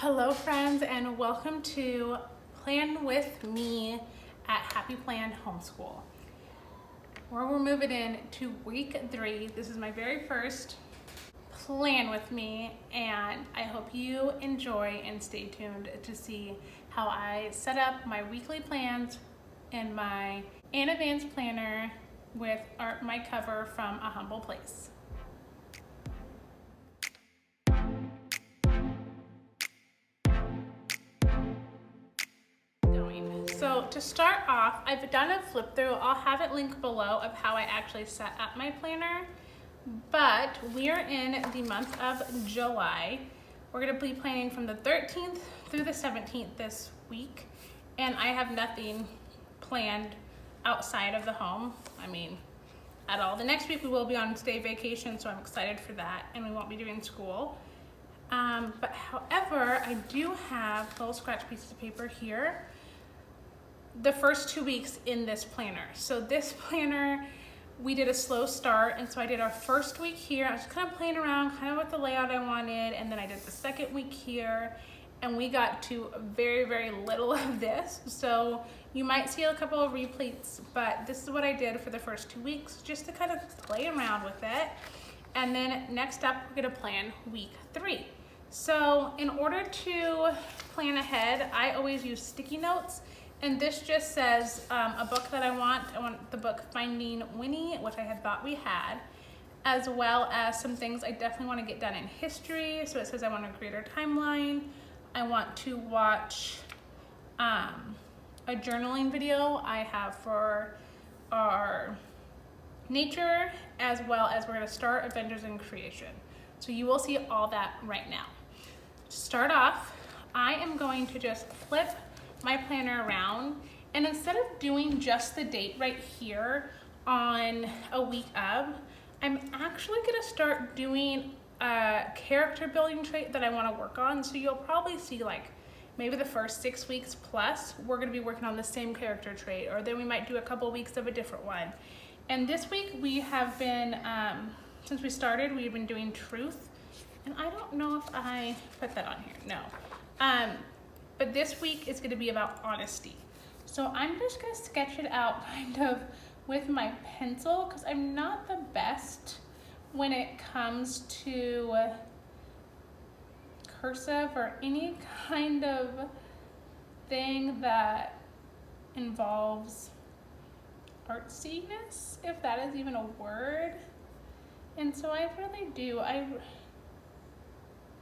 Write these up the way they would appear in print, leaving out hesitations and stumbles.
Hello friends, and welcome to Plan With Me at Happy Plan Homeschool, where we're moving in to week 3. This is my very first Plan With Me, and I hope you enjoy and stay tuned to see how I set up my weekly plans in my in advance planner with my cover from A Humble Place. So to start off, I've done a flip through. I'll have it linked below of how I actually set up my planner. But we are in the month of July. We're gonna be planning from the 13th through the 17th this week. And I have nothing planned outside of the home. At all. The next week we will be on state vacation, so I'm excited for that. And we won't be doing school. But however, I do have little scratch pieces of paper here. The first 2 weeks in this planner. So this planner, we did a slow start, and so I did our first week here. I was just kind of playing around, kind of with the layout I wanted, and then I did the second week here, and we got to very, very little of this. So you might see a couple of replates, but this is what I did for the first 2 weeks, just to kind of play around with it. And then next up, we're gonna plan week 3. So in order to plan ahead, I always use sticky notes. And this just says a book that I want. I want the book Finding Winnie, which I had thought we had, as well as some things I definitely want to get done in history. So it says I want to create our timeline. I want to watch a journaling video I have for our nature, as well as we're going to start Adventures in Creation. So you will see all that right now. To start off, I am going to just flip my planner around, and instead of doing just the date right here on a week of, I'm actually gonna start doing a character building trait that I wanna work on. So you'll probably see like maybe the first 6 weeks plus, we're gonna be working on the same character trait, or then we might do a couple weeks of a different one. And this week we have been, since we started, we've been doing truth. And I don't know if I put that on here, no. But this week is gonna be about honesty. So I'm just gonna sketch it out kind of with my pencil, because I'm not the best when it comes to cursive or any kind of thing that involves artsiness, if that is even a word. And so I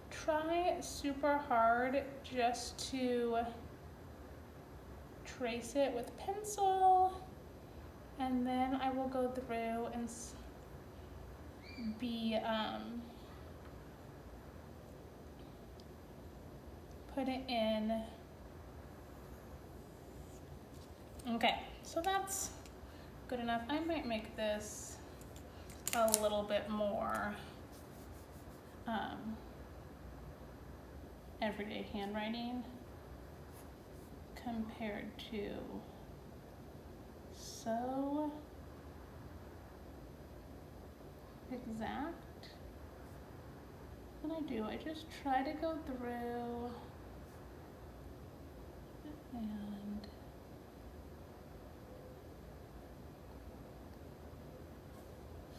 try super hard just to trace it with pencil, and then I will go through and put it in. Okay, so that's good enough. I might make this a little bit more everyday handwriting compared to so exact. What I just try to go through and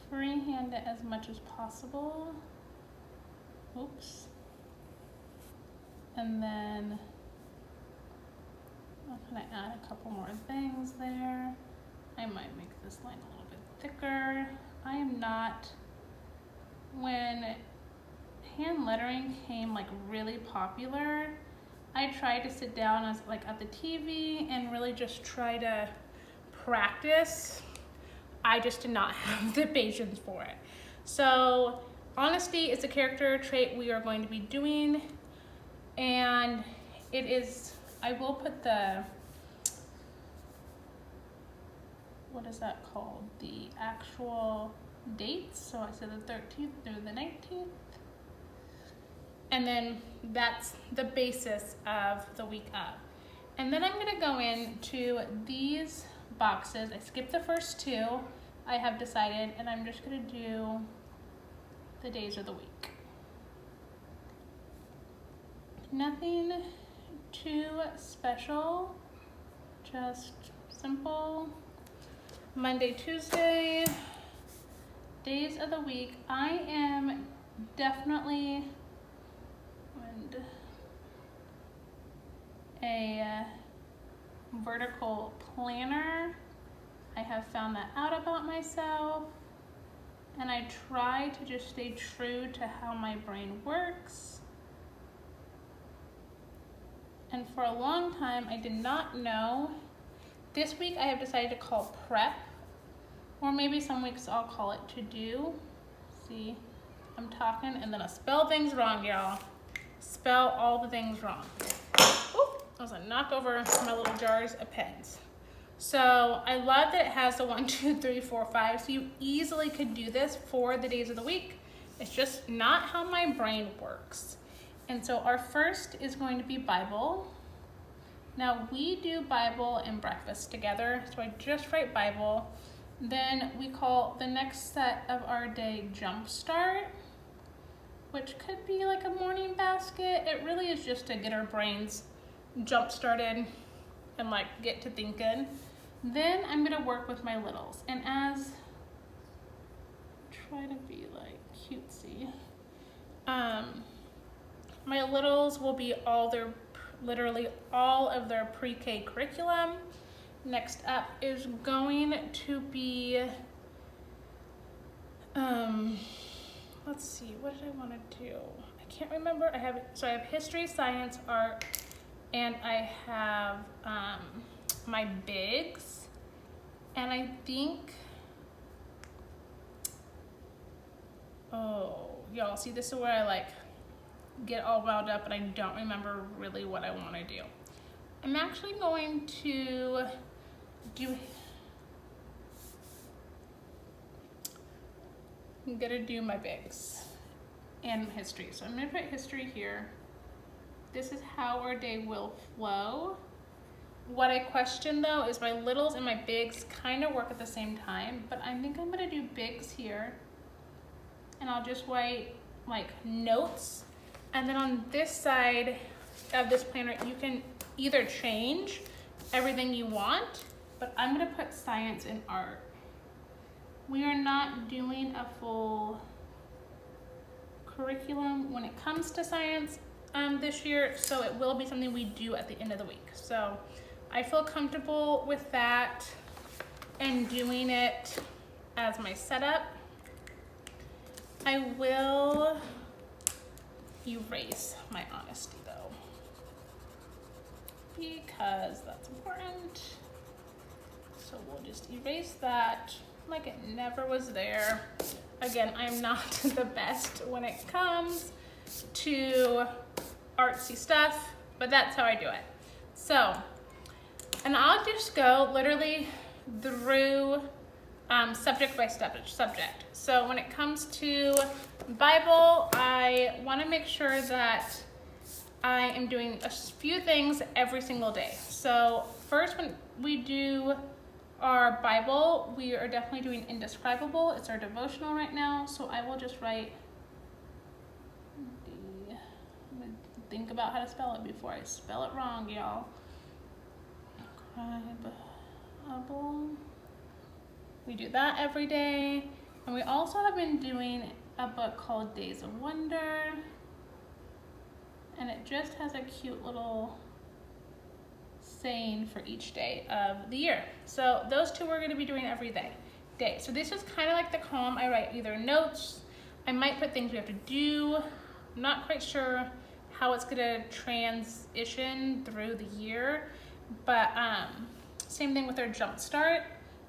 freehand it as much as possible. Oops. And then I'm gonna add a couple more things there. I might make this line a little bit thicker. I am not, when hand lettering came like really popular, I tried to sit down at the TV and really just try to practice. I just did not have the patience for it. So honesty is a character trait we are going to be doing. And it is, I will put the, what is that called? The actual dates. So I said the 13th through the 19th. And then that's the basis of the week of. And then I'm gonna go into these boxes. I skipped the first 2, I have decided, and I'm just gonna do the days of the week. Nothing too special, just simple. Monday, Tuesday, days of the week. I am definitely a vertical planner. I have found that out about myself, and I try to just stay true to how my brain works. And for a long time, I did not know. This week, I have decided to call prep, or maybe some weeks I'll call it to do. See, I'm talking and then I spell things wrong, y'all. Spell all the things wrong. Oop, I was gonna knock over my little jars of pens. So I love that it has the 1, 2, 3, 4, 5. So you easily could do this for the days of the week. It's just not how my brain works. And so our first is going to be Bible. Now we do Bible and breakfast together. So I just write Bible. Then we call the next set of our day Jumpstart, which could be like a morning basket. It really is just to get our brains jump started and like get to thinking. Then I'm gonna work with my littles, and as try to be like cutesy. My littles will be literally all of their pre-K curriculum. Next up is going to be, let's see, what did I want to do? I can't remember. I have history, science, art, and I have my bigs. And I think, oh, y'all see, this is where I like get all wound up and I don't remember really what I want to do. I'm actually going to I'm gonna do my bigs and history. So I'm gonna put history here. This is how our day will flow. What I question though is my littles and my bigs kind of work at the same time, but I think I'm gonna do bigs here, and I'll just write like notes. And then on this side of this planner, you can either change everything you want, but I'm gonna put science and art. We are not doing a full curriculum when it comes to science this year, so it will be something we do at the end of the week. So I feel comfortable with that and doing it as my setup. I will erase my honesty though, because that's important. So we'll just erase that like it never was there. Again, I'm not the best when it comes to artsy stuff, but that's how I do it. So, and I'll just go literally through subject by subject. So when it comes to Bible, I want to make sure that I am doing a few things every single day. So first, when we do our Bible, we are definitely doing Indescribable. It's our devotional right now. So I will just write I'm gonna think about how to spell it before I spell it wrong, y'all. Indescribable. We do that every day. And we also have been doing a book called Days of Wonder. And it just has a cute little saying for each day of the year. So those two we're going to be doing every day. So this is kind of like the column I write either notes. I might put things we have to do. I'm not quite sure how it's going to transition through the year, but same thing with our jump start.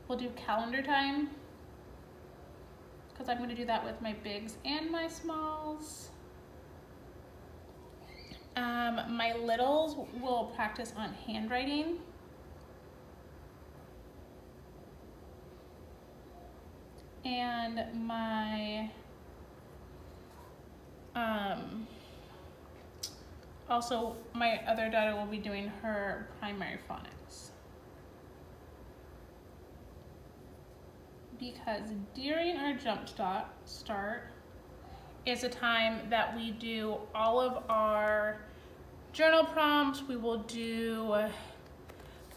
We'll do calendar time, because I'm going to do that with my bigs and my smalls. My littles will practice on handwriting. And my, also my other daughter will be doing her primary phonics. Because during our jump start is a time that we do all of our journal prompts. We will do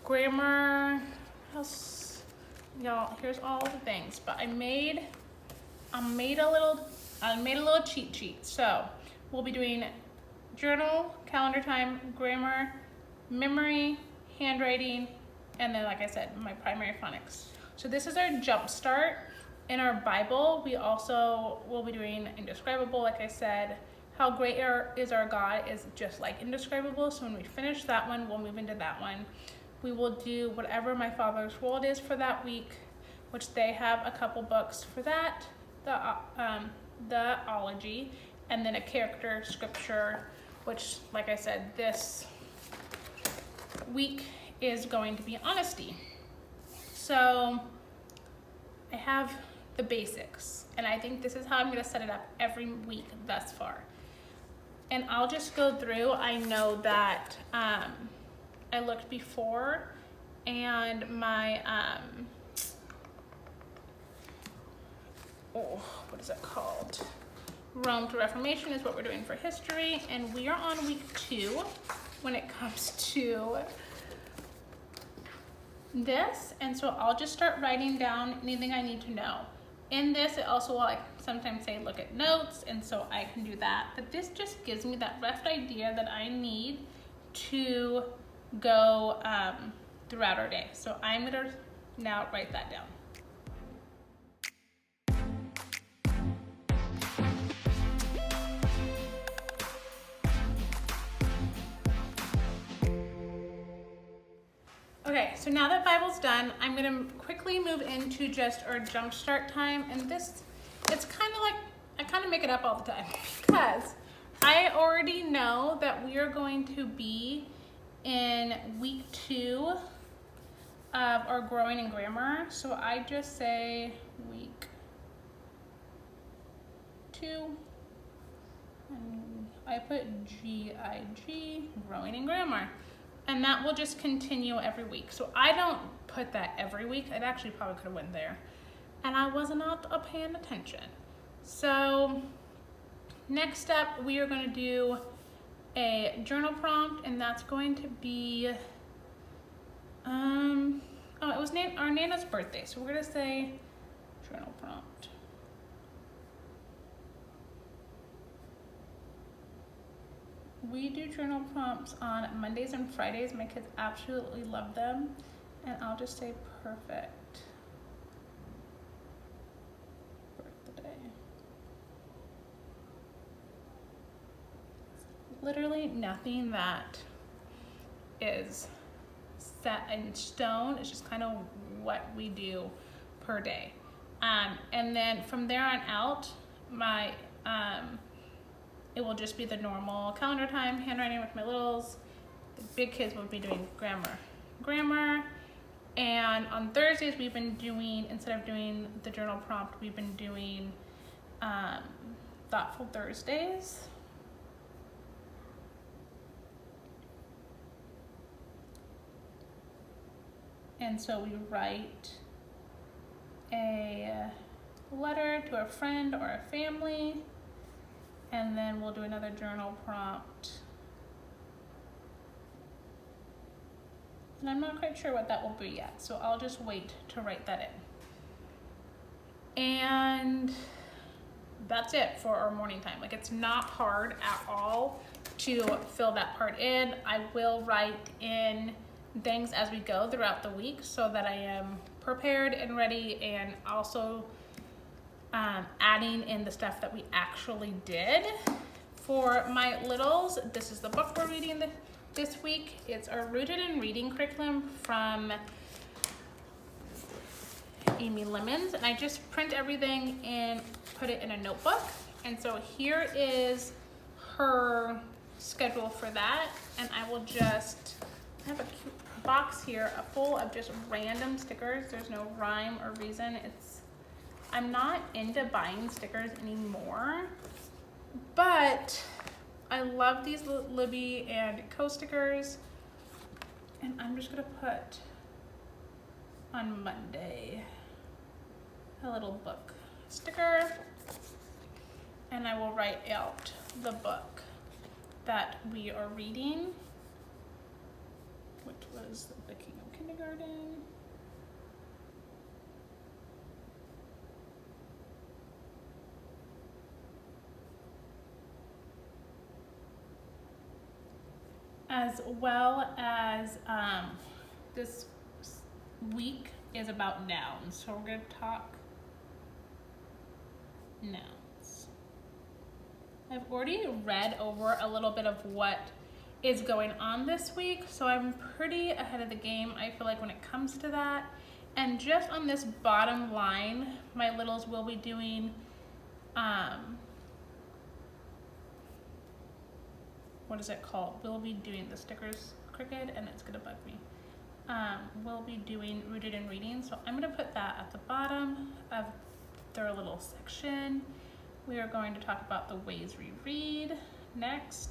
grammar. What else? Y'all, here's all the things. But I made a little cheat sheet. So we'll be doing journal, calendar time, grammar, memory, handwriting, and then, like I said, my primary phonics. So this is our jump start. In our Bible, we also will be doing indescribable, like I said. How great is our God is just like indescribable. So when we finish that one, we'll move into that one. We will do whatever my Father's world is for that week, which they have a couple books for that, the ology, and then a character scripture, which, like I said, this week is going to be honesty. So I have the basics, and I think this is how I'm going to set it up every week thus far. And I'll just go through. I know that I looked before, and my what is it called? Rome to Reformation is what we're doing for history, and we are on week 2 when it comes to this. And so I'll just start writing down anything I need to know. In this, it also will, like, sometimes say look at notes, and so I can do that. But this just gives me that rough idea that I need to go throughout our day. So I'm gonna now write that down. Okay, so now that Bible's done, I'm gonna quickly move into just our jump start time. And this, it's kind of like, I kind of make it up all the time because I already know that we are going to be in week 2 of our growing in grammar. So I just say week 2, and I put GIG, growing in grammar. And that will just continue every week. So I don't put that every week. It actually probably could have went there. And I was not paying attention. So next up, we are going to do a journal prompt, and that's going to be, it was our Nana's birthday. So we're going to say journal prompt. We do journal prompts on Mondays and Fridays. My kids absolutely love them. And I'll just say perfect birthday. Literally nothing that is set in stone. It's just kind of what we do per day. And then from there on out, my it will just be the normal calendar time, handwriting with my littles. The big kids will be doing grammar. And on Thursdays, we've been doing, instead of doing the journal prompt, we've been doing Thoughtful Thursdays. And so we write a letter to a friend or a family. And then we'll do another journal prompt. And I'm not quite sure what that will be yet, so I'll just wait to write that in. And that's it for our morning time. Like, it's not hard at all to fill that part in. I will write in things as we go throughout the week so that I am prepared and ready, and also adding in the stuff that we actually did. For my littles, this is the book we're reading this week. It's our Rooted in Reading curriculum from Amy Lemons, and I just print everything and put it in a notebook. And so here is her schedule for that, and I will just, I have a cute box here full of just random stickers. There's no rhyme or reason. I'm not into buying stickers anymore, but I love these Libby and Co stickers, and I'm just gonna put on Monday a little book sticker, and I will write out the book that we are reading, which was The King of Kindergarten. As well as this week is about nouns. So we're going to talk nouns. I've already read over a little bit of what is going on this week, so I'm pretty ahead of the game, I feel like, when it comes to that. And just on this bottom line, my littles will be doing what is it called? We'll be doing the stickers crooked and it's gonna bug me. We'll be doing Rooted in Reading, so I'm gonna put that at the bottom of their little section. We are going to talk about the ways we read next.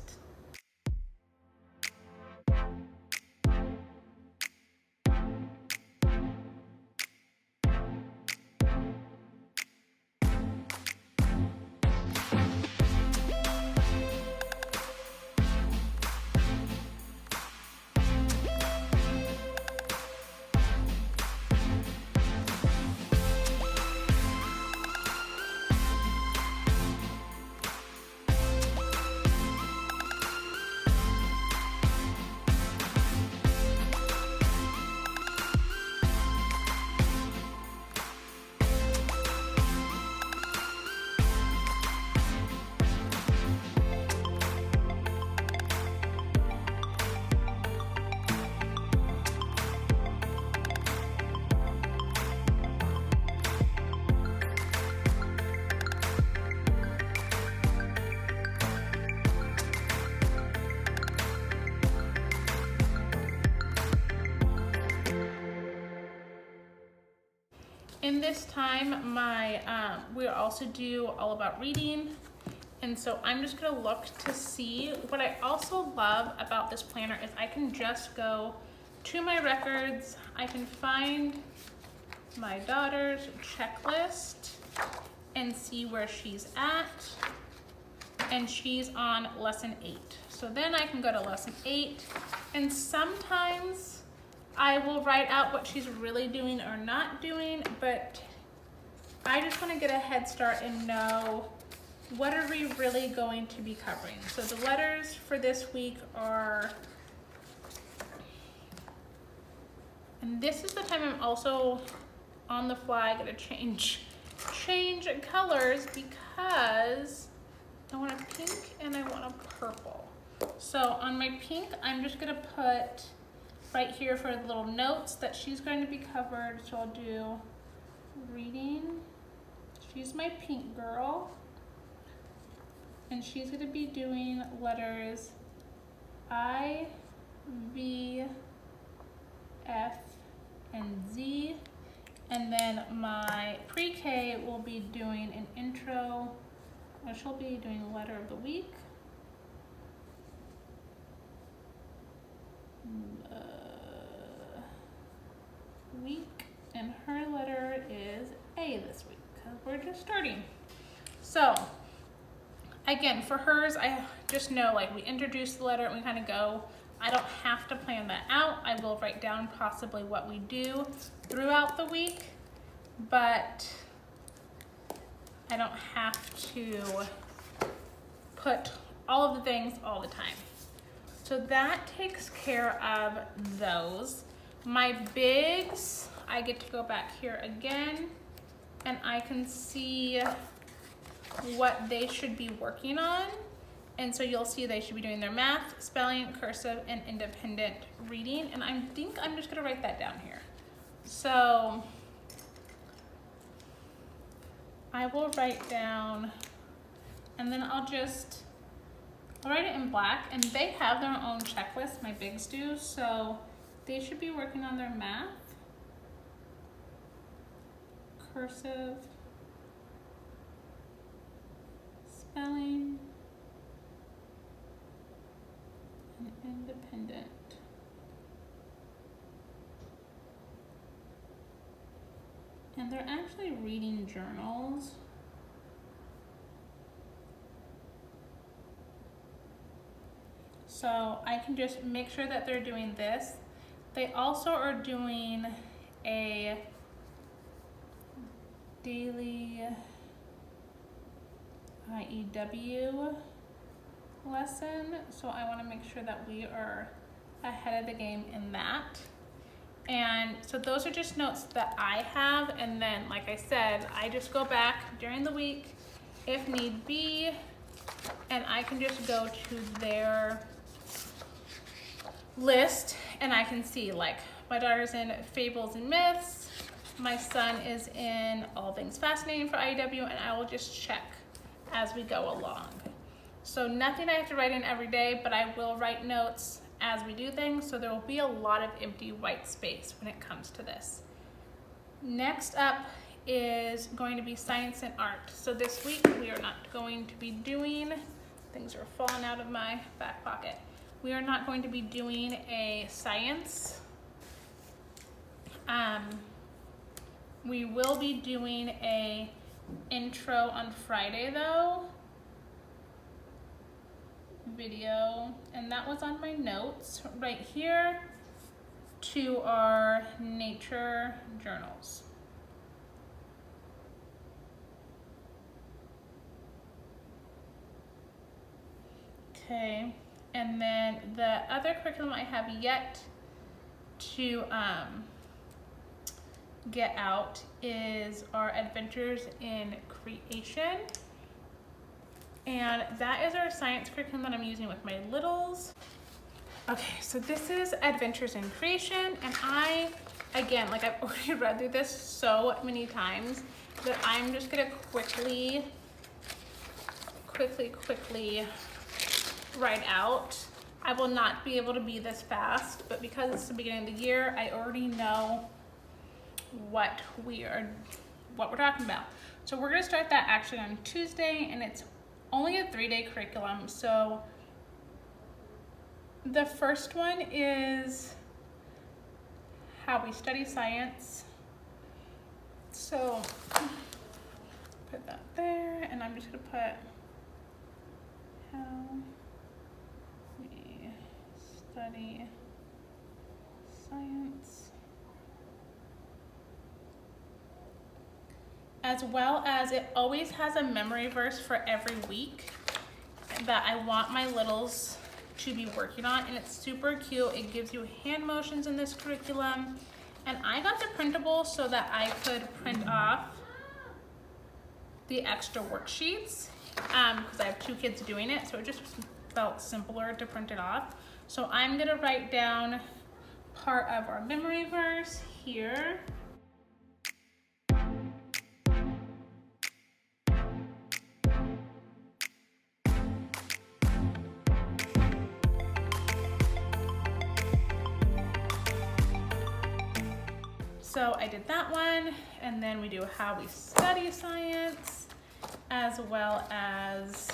In this time, we also do all about reading, and so I'm just gonna look to see. What I also love about this planner is I can just go to my records, I can find my daughter's checklist and see where she's at, and she's on lesson 8. So then I can go to lesson 8, and sometimes I will write out what she's really doing or not doing, but I just want to get a head start and know what are we really going to be covering. So the letters for this week are, and this is the time I'm also on the fly gonna change colors because I want a pink and I want a purple. So on my pink, I'm just gonna put right here for the little notes that she's going to be covered. So I'll do reading. She's my pink girl. And she's going to be doing letters I, V, F, and Z. And then my pre-K will be doing an intro. She'll be doing letter of the week. And her letter is A this week because we're just starting. So again, for hers, I just know, like, we introduce the letter and we kind of go. I don't have to plan that out. I will write down possibly what we do throughout the week, but I don't have to put all of the things all the time. So that takes care of those. My bigs, I get to go back here again and I can see what they should be working on. And so you'll see they should be doing their math, spelling, cursive, and independent reading. And I think I'm just gonna write that down here. So I will write down, and then I'll write it in black, and they have their own checklist, my bigs do, so they should be working on their math, cursive, spelling, and independent. And they're actually reading journals. So I can just make sure that they're doing this. They also are doing a daily IEW lesson, so I want to make sure that we are ahead of the game in that. And so those are just notes that I have, and then like I said, I just go back during the week if need be, and I can just go to their list and I can see, like, my daughter's in Fables and Myths, my son is in All Things Fascinating for IEW, and I will just check as we go along. So nothing I have to write in every day, but I will write notes as we do things, so there will be a lot of empty white space when it comes to this. Next up is going to be science and art. So this week we are not going to be doing, things are falling out of my back pocket. We are not going to be doing a science. We will be doing a intro on Friday though, video, and that was on my notes right here to our nature journals. Okay, and then the other curriculum I have yet to get out is our Adventures in Creation. And that is our science curriculum that I'm using with my littles. Okay, so this is Adventures in Creation, and again, like I've already read through this so many times that I'm just gonna quickly write out. I will not be able to be this fast, but because it's the beginning of the year, I already know what we're talking about. So we're gonna start that actually on Tuesday, and it's only a 3-day curriculum. So the first one is how we study science. So put that there, and I'm just gonna put how we study science, as well as it always has a memory verse for every week that I want my littles to be working on, and it's super cute. It gives you hand motions in this curriculum, and I got the printable so that I could print off the extra worksheets because I have 2 kids doing it, so it just felt simpler to print it off. So I'm gonna write down part of our memory verse here. So I did that one, and then we do how we study science, as well as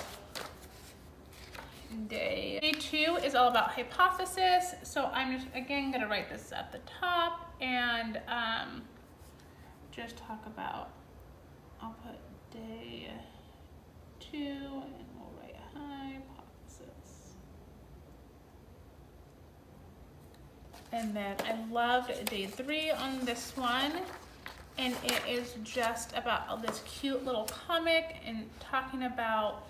day 2 is all about hypothesis. So I'm just, again, gonna write this at the top and just talk about, I'll put day 2 and we'll write hypothesis. And then I loved day 3 on this one, and it is just about this cute little comic and talking about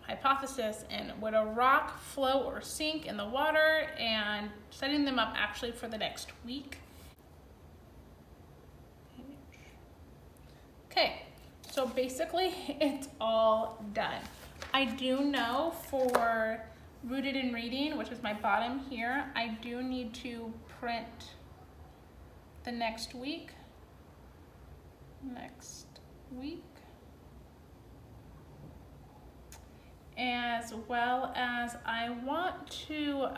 hypothesis and would a rock float or sink in the water, and setting them up actually for the next week. Okay, so basically it's all done. I do know for Rooted in Reading, which is my bottom here, I do need to print the next week. As well as I want to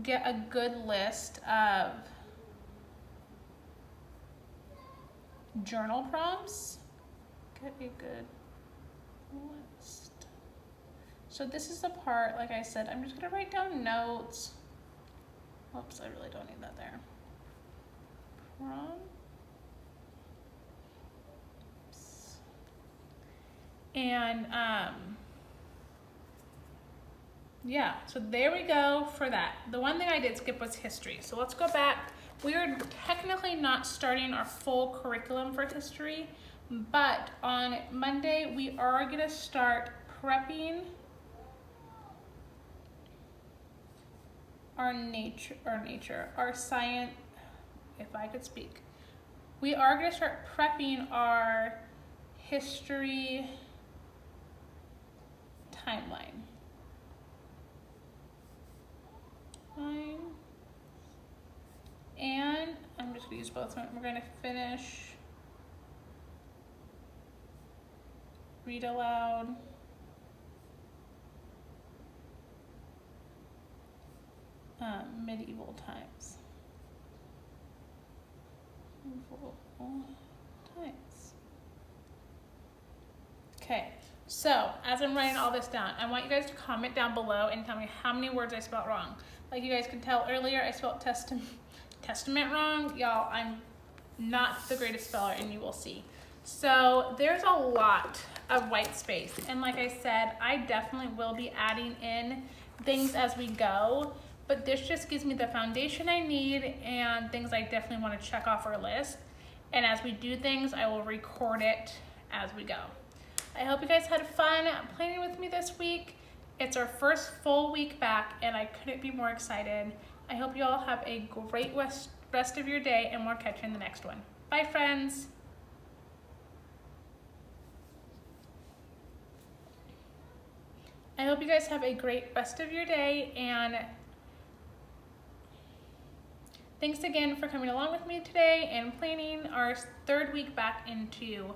get a good list of journal prompts. Get a good list. So this is the part, like I said, I'm just gonna write down notes. Whoops, I really don't need that there. Prompts. And Yeah, so there we go for that. The one thing I did skip was history. So let's go back. We are technically not starting our full curriculum for history, but on Monday we are gonna start prepping our science, if I could speak. We are gonna start prepping our history timeline. And I'm just gonna use both of them. We're gonna finish read aloud, medieval times. Medieval times. Okay, so as I'm writing all this down, I want you guys to comment down below and tell me how many words I spelled wrong. Like you guys can tell earlier, I spelled testament wrong. Y'all, I'm not the greatest speller, and you will see. So there's a lot of white space. And like I said, I definitely will be adding in things as we go, but this just gives me the foundation I need and things I definitely want to check off our list. And as we do things, I will record it as we go. I hope you guys had fun planning with me this week. It's our first full week back, and I couldn't be more excited. I hope you all have a great rest of your day, and we'll catch you in the next one. Bye, friends. I hope you guys have a great rest of your day, and thanks again for coming along with me today and planning our third week back into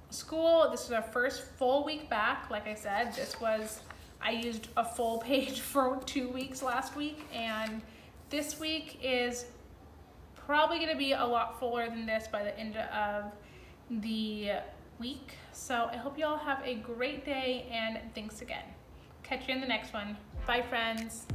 school. This is our first full week back. Like I said, I used a full page for 2 weeks last week, and this week is probably going to be a lot fuller than this by the end of the week. So I hope you all have a great day, and thanks again. Catch you in the next one. Bye, friends.